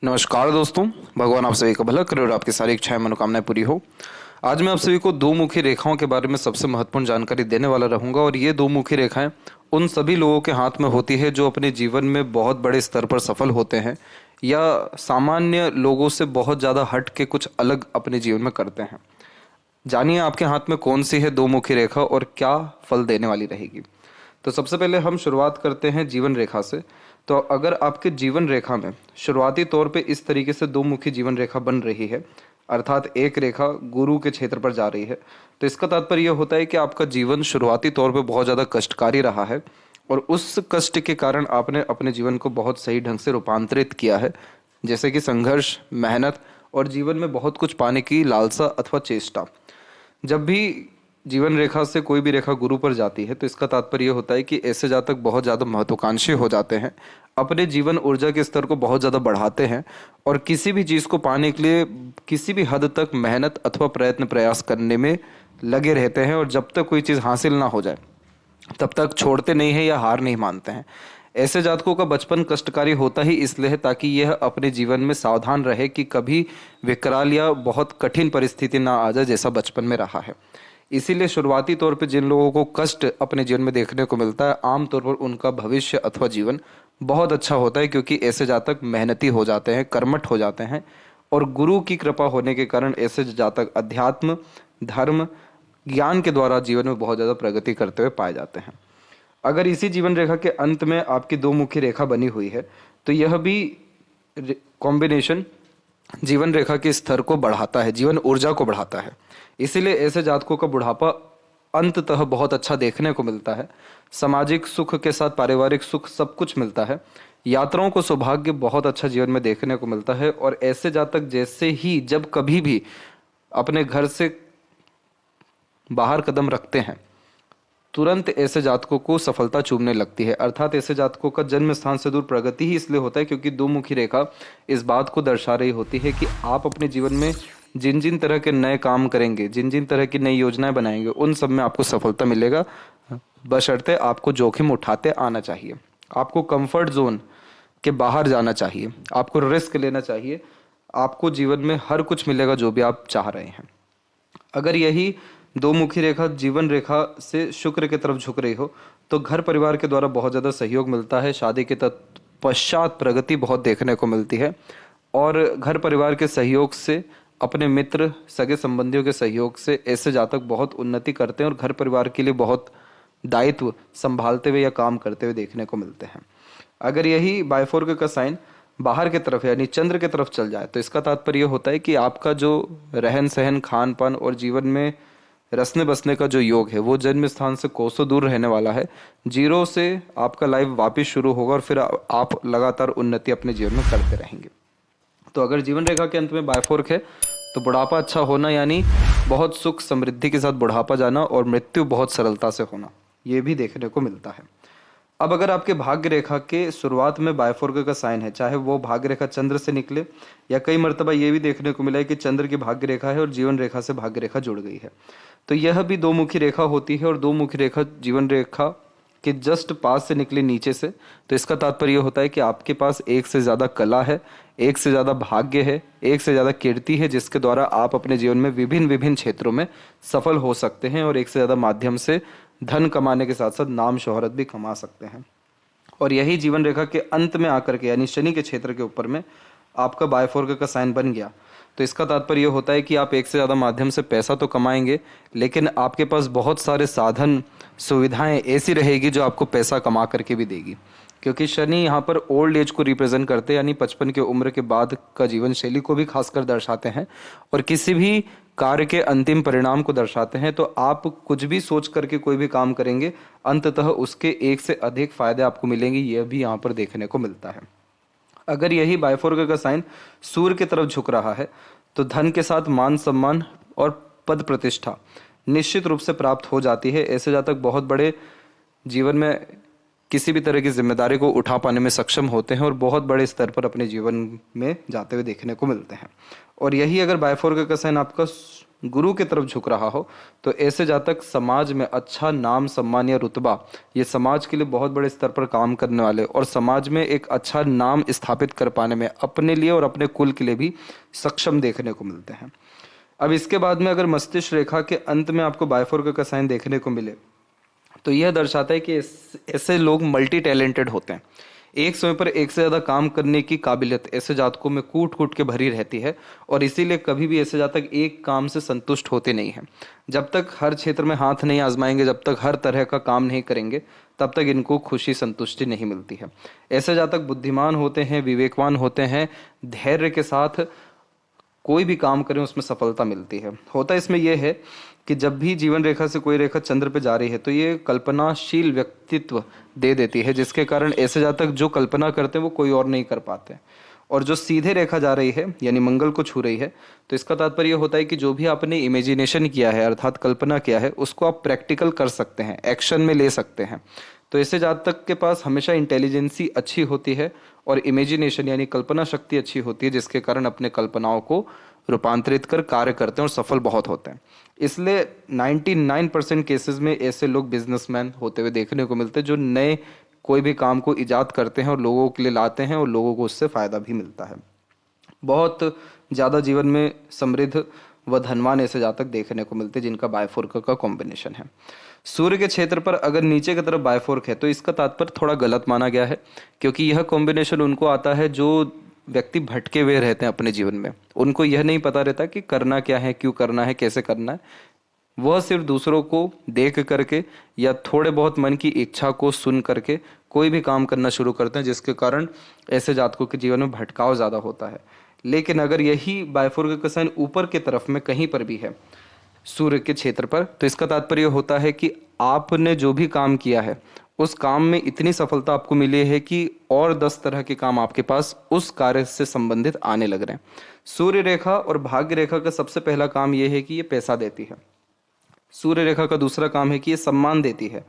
नमस्कार दोस्तों, भगवान आप सभी का भला करे और आपकी सारी इच्छाएं मनोकामनाएं पूरी हो। आज मैं आप सभी को दो मुखी रेखाओं के बारे में सबसे महत्वपूर्ण जानकारी देने वाला रहूंगा और ये दो मुखी रेखाएं उन सभी लोगों के हाथ में होती है जो अपने जीवन में बहुत बड़े स्तर पर सफल होते हैं या सामान्य लोगों से बहुत ज़्यादा हट के कुछ अलग अपने जीवन में करते हैं। जानिए आपके हाथ में कौन सी है दो मुखी रेखा और क्या फल देने वाली रहेगी। तो सबसे पहले हम शुरुआत करते हैं जीवन रेखा से। तो अगर आपके जीवन रेखा में शुरुआती तौर पे इस तरीके से दो मुखी जीवन रेखा बन रही है, अर्थात एक रेखा गुरु के क्षेत्र पर जा रही है, तो इसका तात्पर्य यह होता है कि आपका जीवन शुरुआती तौर पे बहुत ज़्यादा कष्टकारी रहा है और उस कष्ट के कारण आपने अपने जीवन को बहुत सही ढंग से रूपांतरित किया है, जैसे कि संघर्ष, मेहनत और जीवन में बहुत कुछ पाने की लालसा अथवा चेष्टा। जब भी जीवन रेखा से कोई भी रेखा गुरु पर जाती है तो इसका तात्पर्य यह होता है कि ऐसे जातक बहुत ज़्यादा महत्वाकांक्षी हो जाते हैं, अपने जीवन ऊर्जा के स्तर को बहुत ज़्यादा बढ़ाते हैं और किसी भी चीज़ को पाने के लिए किसी भी हद तक मेहनत अथवा प्रयत्न प्रयास करने में लगे रहते हैं और जब तक कोई चीज़ हासिल ना हो जाए तब तक छोड़ते नहीं हैं या हार नहीं मानते हैं। ऐसे जातकों का बचपन कष्टकारी होता ही इसलिए है ताकि यह अपने जीवन में सावधान रहे कि कभी विकराल या बहुत कठिन परिस्थिति ना आ जाए जैसा बचपन में रहा है। इसीलिए शुरुआती तौर पे जिन लोगों को कष्ट अपने जीवन में देखने को मिलता है, आमतौर पर उनका भविष्य अथवा जीवन बहुत अच्छा होता है, क्योंकि ऐसे जातक मेहनती हो जाते हैं, कर्मठ हो जाते हैं और गुरु की कृपा होने के कारण ऐसे जातक अध्यात्म, धर्म, ज्ञान के द्वारा जीवन में बहुत ज़्यादा प्रगति करते हुए पाए जाते हैं। अगर इसी जीवन रेखा के अंत में आपकी दो मुखी रेखा बनी हुई है तो यह भी कॉम्बिनेशन जीवन रेखा के स्तर को बढ़ाता है, जीवन ऊर्जा को बढ़ाता है। इसीलिए ऐसे जातकों का बुढ़ापा अंततः बहुत अच्छा देखने को मिलता है। सामाजिक सुख के साथ पारिवारिक सुख सब कुछ मिलता है। यात्राओं को सौभाग्य बहुत अच्छा जीवन में देखने को मिलता है और ऐसे जातक जैसे ही जब कभी भी अपने घर से बाहर कदम रखते हैं तुरंत ऐसे जातकों को सफलता चूमने लगती है। अर्थात ऐसे जातकों का जन्म स्थान से दूर प्रगति ही इसलिए होता है क्योंकि दो मुखी रेखा इस बात को दर्शा रही होती है कि आप अपने जीवन में जिन जिन तरह के नए काम करेंगे, जिन जिन तरह की नई योजनाएं बनाएंगे, उन सब में आपको सफलता मिलेगा, बशर्ते आपको जोखिम उठाते आना चाहिए, आपको कंफर्ट जोन के बाहर जाना चाहिए, आपको रिस्क लेना चाहिए। आपको जीवन में हर कुछ मिलेगा जो भी आप चाह रहे हैं। अगर यही दो मुखी रेखा जीवन रेखा से शुक्र की तरफ झुक रही हो तो घर परिवार के द्वारा बहुत ज़्यादा सहयोग मिलता है। शादी के तत्पश्चात प्रगति बहुत देखने को मिलती है और घर परिवार के सहयोग से, अपने मित्र सगे संबंधियों के सहयोग से ऐसे जातक बहुत उन्नति करते हैं और घर परिवार के लिए बहुत दायित्व संभालते हुए या काम करते हुए देखने को मिलते हैं। अगर यही बायफोर्क का साइन बाहर की तरफ यानी चंद्र की तरफ चल जाए तो इसका तात्पर्य होता है कि आपका जो रहन सहन, खान पान और जीवन में रसने बसने का जो योग है वो जन्म स्थान से कोसों दूर रहने वाला है। जीरो से आपका लाइफ वापस शुरू होगा और फिर आप लगातार उन्नति अपने जीवन में करते रहेंगे। तो अगर जीवन रेखा के अंत में बायफोर्क है तो बुढ़ापा अच्छा होना यानी बहुत सुख समृद्धि के साथ बुढ़ापा जाना और मृत्यु बहुत सरलता से होना, ये भी देखने को मिलता है। अब अगर आपके भाग्य रेखा के शुरुआत में बायफोर्क का साइन है, चाहे वो भाग्य रेखा चंद्र से निकले या कई मर्तबा ये भी देखने को मिला है कि चंद्र की भाग्य रेखा है और जीवन रेखा से भाग्य रेखा जुड़ गई है, तो यह भी दो मुखी रेखा होती है और दो मुखी रेखा जीवन रेखा के जस्ट पास से निकले नीचे से, तो इसका तात्पर्य होता है कि आपके पास एक से ज़्यादा कला है, एक से ज़्यादा भाग्य है, एक से ज़्यादा कीर्ति है, जिसके द्वारा आप अपने जीवन में विभिन्न विभिन्न क्षेत्रों में सफल हो सकते हैं और एक से ज़्यादा माध्यम से धन कमाने के साथ साथ नाम शोहरत भी कमा सकते हैं। और यही जीवन रेखा के अंत में आकर के यानी शनि के क्षेत्र के ऊपर में आपका बायफोर्क का साइन बन गया तो इसका तात्पर्य होता है कि आप एक से ज़्यादा माध्यम से पैसा तो कमाएंगे, लेकिन आपके पास बहुत सारे साधन सुविधाएं ऐसी रहेगी जो आपको पैसा कमा करके भी देगी, क्योंकि शनि यहाँ पर ओल्ड एज को रिप्रेजेंट करते हैं यानी 55 की उम्र के बाद का जीवन शैली को भी खासकर दर्शाते हैं और किसी भी कार्य के अंतिम परिणाम को दर्शाते हैं। तो आप कुछ भी सोच करके कोई भी काम करेंगे, अंततः उसके एक से अधिक फायदे आपको मिलेंगे, यह भी यहाँ पर देखने को मिलता है। अगर यही बायफोर्क का साइन सूर्य की तरफ झुक रहा है तो धन के साथ मान सम्मान और पद प्रतिष्ठा निश्चित रूप से प्राप्त हो जाती है। ऐसे जातक बहुत बड़े जीवन में किसी भी तरह की जिम्मेदारी को उठा पाने में सक्षम होते हैं और बहुत बड़े स्तर पर अपने जीवन में जाते हुए देखने को मिलते हैं। और यही अगर बायफोर्क का साइन आपका गुरु की तरफ झुक रहा हो, तो ऐसे जातक समाज में अच्छा नाम, सम्मान या रुतबा, ये समाज के लिए बहुत बड़े स्तर पर काम करने वाले और समाज में एक अच्छा नाम स्थापित कर पाने में अपने लिए और अपने कुल के लिए भी सक्षम देखने को मिलते हैं। अब इसके बाद में अगर मस्तिष्क रेखा के अंत में आपको बायफोर्क का साइन देखने को मिले, तो यह दर्शाता है कि ऐसे लोग मल्टी टैलेंटेड होते हैं। एक समय पर एक से ज़्यादा काम करने की काबिलियत ऐसे जातकों में कूट कूट के भरी रहती है और इसीलिए कभी भी ऐसे जातक एक काम से संतुष्ट होते नहीं हैं। जब तक हर क्षेत्र में हाथ नहीं आजमाएंगे, जब तक हर तरह का काम नहीं करेंगे, तब तक इनको खुशी संतुष्टि नहीं मिलती है। ऐसे जातक बुद्धिमान होते हैं, विवेकवान होते हैं, धैर्य के साथ कोई भी काम करें उसमें सफलता मिलती है। होता इसमें यह है कि जब भी जीवन रेखा से कोई रेखा चंद्र पे जा रही है तो ये कल्पनाशील व्यक्तित्व दे देती है, जिसके कारण ऐसे जातक जो कल्पना करते हैं वो कोई और नहीं कर पाते। और जो सीधे रेखा जा रही है यानी मंगल को छू रही है, तो इसका तात्पर्य होता है कि जो भी आपने इमेजिनेशन किया है अर्थात कल्पना किया है उसको आप प्रैक्टिकल कर सकते हैं, एक्शन में ले सकते हैं। तो ऐसे जातक के पास हमेशा इंटेलिजेंसी अच्छी होती है और इमेजिनेशन यानी कल्पना शक्ति अच्छी होती है, जिसके कारण अपने कल्पनाओं को रूपांतरित कर कार्य करते हैं और सफल बहुत होते हैं। इसलिए 99% केसेस में ऐसे लोग बिजनेसमैन होते हुए देखने को मिलते हैं जो नए कोई भी काम को इजाद करते हैं और लोगों के लिए लाते हैं और लोगों को उससे फायदा भी मिलता है। बहुत ज़्यादा जीवन में समृद्ध व धनवान ऐसे जातक देखने को मिलते हैं जिनका बायफोर्क का कॉम्बिनेशन है। सूर्य के क्षेत्र पर अगर नीचे की तरफ बायफोर्क है तो इसका तात्पर्य थोड़ा गलत माना गया है, क्योंकि यह कॉम्बिनेशन उनको आता है जो व्यक्ति भटके हुए रहते हैं अपने जीवन में। उनको यह नहीं पता रहता कि करना क्या है, क्यों करना है, कैसे करना है। वह सिर्फ दूसरों को देख करके या थोड़े बहुत मन की इच्छा को सुन करके कोई भी काम करना शुरू करते हैं, जिसके कारण ऐसे जातकों के जीवन में भटकाव ज़्यादा होता है। लेकिन अगर यही बायफोर्क का साइन ऊपर की तरफ में कहीं पर भी है सूर्य के क्षेत्र पर, तो इसका तात्पर्य होता है कि आपने जो भी काम किया है उस काम में इतनी सफलता आपको मिली है कि और 10 तरह के काम आपके पास उस कार्य से संबंधित आने लग रहे हैं। सूर्य रेखा और भाग्य रेखा का सबसे पहला काम यह है कि ये पैसा देती है। सूर्य रेखा का दूसरा काम है कि ये सम्मान देती है।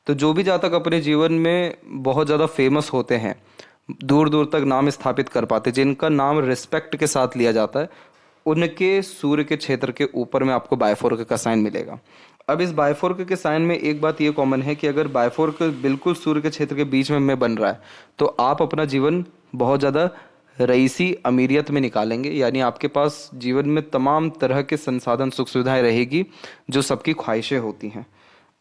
तो जो भी जातक अपने जीवन में बहुत ज़्यादा फेमस होते हैं, दूर दूर तक नाम स्थापित कर पाते, जिनका नाम रिस्पेक्ट के साथ लिया जाता है, उनके सूर्य के क्षेत्र के ऊपर में आपको बायफोर्क का साइन मिलेगा। अब इस बायफोर्क के साइन में एक बात ये कॉमन है कि अगर बायफोर्क बिल्कुल सूर्य के क्षेत्र के बीच में बन रहा है तो आप अपना जीवन बहुत ज़्यादा रईसी अमीरियत में निकालेंगे, यानी आपके पास जीवन में तमाम तरह के संसाधन सुख सुविधाएं रहेगी जो सबकी ख्वाहिशें होती हैं।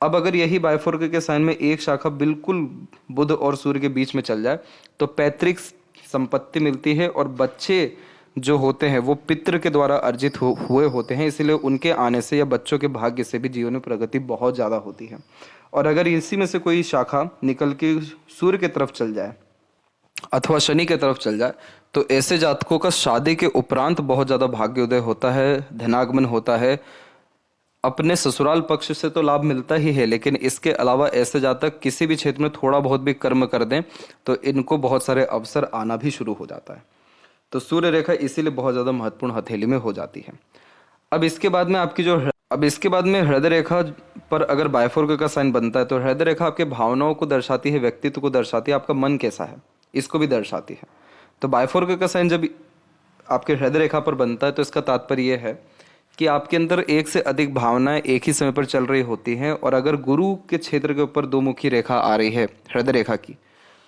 अब अगर यही बायफोर्क के साइन में एक शाखा बिल्कुल बुध और सूर्य के बीच में चल जाए तो पैतृक संपत्ति मिलती है और बच्चे जो होते हैं वो पितृ के द्वारा अर्जित हुए होते हैं, इसीलिए उनके आने से या बच्चों के भाग्य से भी जीवन में प्रगति बहुत ज़्यादा होती है। और अगर इसी में से कोई शाखा निकल के सूर्य की तरफ चल जाए अथवा शनि की तरफ चल जाए तो ऐसे जातकों का शादी के उपरांत बहुत ज़्यादा भाग्योदय होता है, धनागमन होता है। अपने ससुराल पक्ष से तो लाभ मिलता ही है, लेकिन इसके अलावा ऐसे जातक किसी भी क्षेत्र में थोड़ा बहुत भी कर्म कर दें तो इनको बहुत सारे अवसर आना भी शुरू हो जाता है। तो सूर्य रेखा इसीलिए बहुत ज़्यादा महत्वपूर्ण हथेली में हो जाती है। अब इसके बाद में हृदय रेखा पर अगर बायफोर्क का साइन बनता है तो हृदय रेखा आपके भावनाओं को दर्शाती है, व्यक्तित्व को दर्शाती है, आपका मन कैसा है इसको भी दर्शाती है। तो बायफोर्क का साइन जब आपके हृदय रेखा पर बनता है तो इसका तात्पर्य यह है कि आपके अंदर एक से अधिक भावनाएं एक ही समय पर चल रही होती हैं। और अगर गुरु के क्षेत्र के ऊपर 2 मुखी रेखा आ रही है हृदय रेखा की,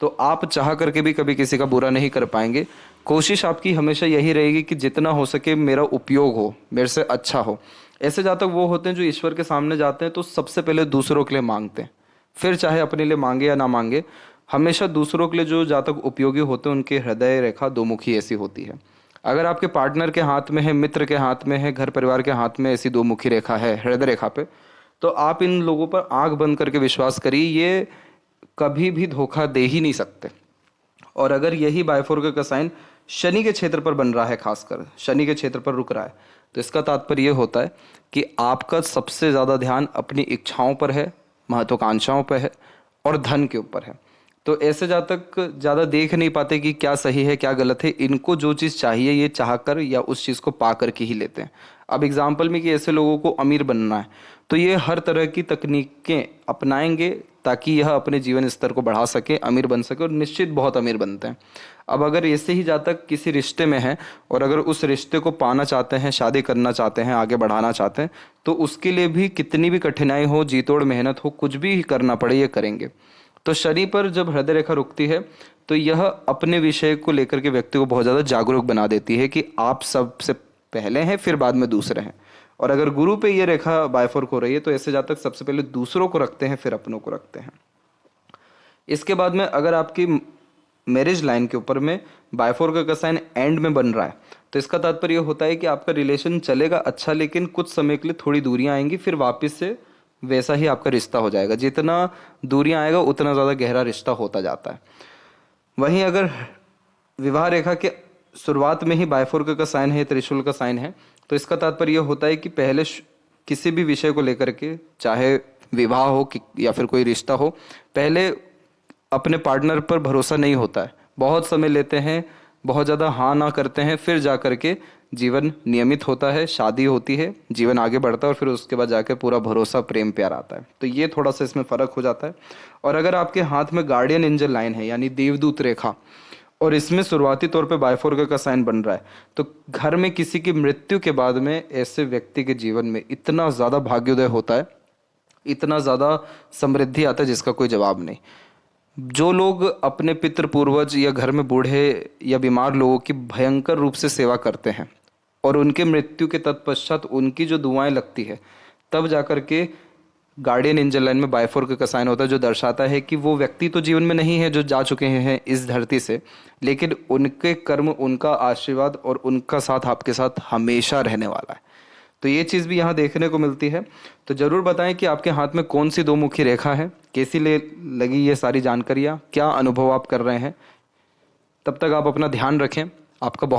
तो आप चाह करके भी कभी किसी का बुरा नहीं कर पाएंगे। कोशिश आपकी हमेशा यही रहेगी कि जितना हो सके मेरा उपयोग हो, मेरे से अच्छा हो। ऐसे जातक वो होते हैं जो ईश्वर के सामने जाते हैं तो सबसे पहले दूसरों के लिए मांगते हैं, फिर चाहे अपने लिए मांगे या ना मांगे, हमेशा दूसरों के लिए जो जातक उपयोगी होते हैं उनकी हृदय रेखा 2 मुखी ऐसी होती है। अगर आपके पार्टनर के हाथ में है, मित्र के हाथ में है, घर परिवार के हाथ में ऐसी 2 मुखी रेखा है हृदय रेखा पे, तो आप इन लोगों पर आंख बंद करके विश्वास करिए, ये कभी भी धोखा दे ही नहीं सकते। और अगर यही बायफोर्क का साइन शनि के क्षेत्र पर बन रहा है, खासकर शनि के क्षेत्र पर रुक रहा है, तो इसका तात्पर्य यह होता है कि आपका सबसे ज़्यादा ध्यान अपनी इच्छाओं पर है, महत्वाकांक्षाओं पर है और धन के ऊपर है। तो ऐसे जातक ज़्यादा देख नहीं पाते कि क्या सही है क्या गलत है, इनको जो चीज़ चाहिए ये चाह कर या उस चीज़ को पा कर के ही लेते हैं। अब एग्जाम्पल में कि ऐसे लोगों को अमीर बनना है तो ये हर तरह की तकनीकें अपनाएंगे ताकि यह अपने जीवन स्तर को बढ़ा सके, अमीर बन सके, और निश्चित बहुत अमीर बनते हैं। अब अगर ऐसे ही जातक किसी रिश्ते में है और अगर उस रिश्ते को पाना चाहते हैं, शादी करना चाहते हैं, आगे बढ़ाना चाहते हैं, तो उसके लिए भी कितनी भी कठिनाई हो, जी तोड़ मेहनत हो, कुछ भी करना पड़े, ये करेंगे। तो शनि पर जब हृदय रेखा रुकती है तो यह अपने विषय को लेकर के व्यक्ति को बहुत ज़्यादा जागरूक बना देती है कि आप सबसे पहले हैं, फिर बाद में दूसरे हैं। और अगर गुरु पे ये रेखा बायफॉर्क हो रही है तो ऐसे जातक सबसे पहले दूसरों को रखते हैं, फिर अपनों को रखते हैं। इसके बाद में अगर आपकी मैरिज लाइन के ऊपर में बायफॉर्क का साइन एंड में बन रहा है तो इसका तात्पर्य यह होता है कि आपका रिलेशन चलेगा अच्छा, लेकिन कुछ समय के लिए थोड़ी दूरियां आएंगी, फिर वापस से वैसा ही आपका रिश्ता हो जाएगा। जितना दूरियां आएगा उतना ज़्यादा गहरा रिश्ता होता जाता है। वहीं अगर विवाह रेखा के शुरुआत में ही बायफॉर्क का साइन है, त्रिशूल का साइन है, तो इसका तात्पर्य यह होता है कि पहले किसी भी विषय को लेकर के, चाहे विवाह हो या फिर कोई रिश्ता हो, पहले अपने पार्टनर पर भरोसा नहीं होता है, बहुत समय लेते हैं, बहुत ज़्यादा हाँ ना करते हैं, फिर जा कर के जीवन नियमित होता है, शादी होती है, जीवन आगे बढ़ता है, और फिर उसके बाद जाकर पूरा भरोसा, प्रेम, प्यार आता है। तो ये थोड़ा सा इसमें फ़र्क हो जाता है। और अगर आपके हाथ में गार्डियन एंजल लाइन है यानी देवदूत रेखा, और इसमें शुरुआती तौर पे बायफॉर्क का साइन बन रहा है, तो घर में किसी की मृत्यु के बाद में ऐसे व्यक्ति के जीवन में इतना ज़्यादा भाग्योदय होता है, इतना ज़्यादा समृद्धि आता है जिसका कोई जवाब नहीं। जो लोग अपने पितृ पूर्वज या घर में बूढ़े या बीमार लोगों की भयंकर रूप से सेवा करते हैं और उनके मृत्यु के तत्पश्चात उनकी जो दुआएं लगती है, तब जाकर के गार्डियन एंजल लाइन में बायफॉर्क का साइन होता है, जो दर्शाता है कि वो व्यक्ति तो जीवन में नहीं है जो जा चुके हैं इस धरती से, लेकिन उनके कर्म, उनका आशीर्वाद और उनका साथ आपके साथ हमेशा रहने वाला है। तो ये चीज़ भी यहाँ देखने को मिलती है। तो ज़रूर बताएं कि आपके हाथ में कौन सी दो मुखी रेखा है, कैसी लगी ये सारी जानकारियाँ, क्या अनुभव आप कर रहे हैं। तब तक आप अपना ध्यान रखें। आपका बहुत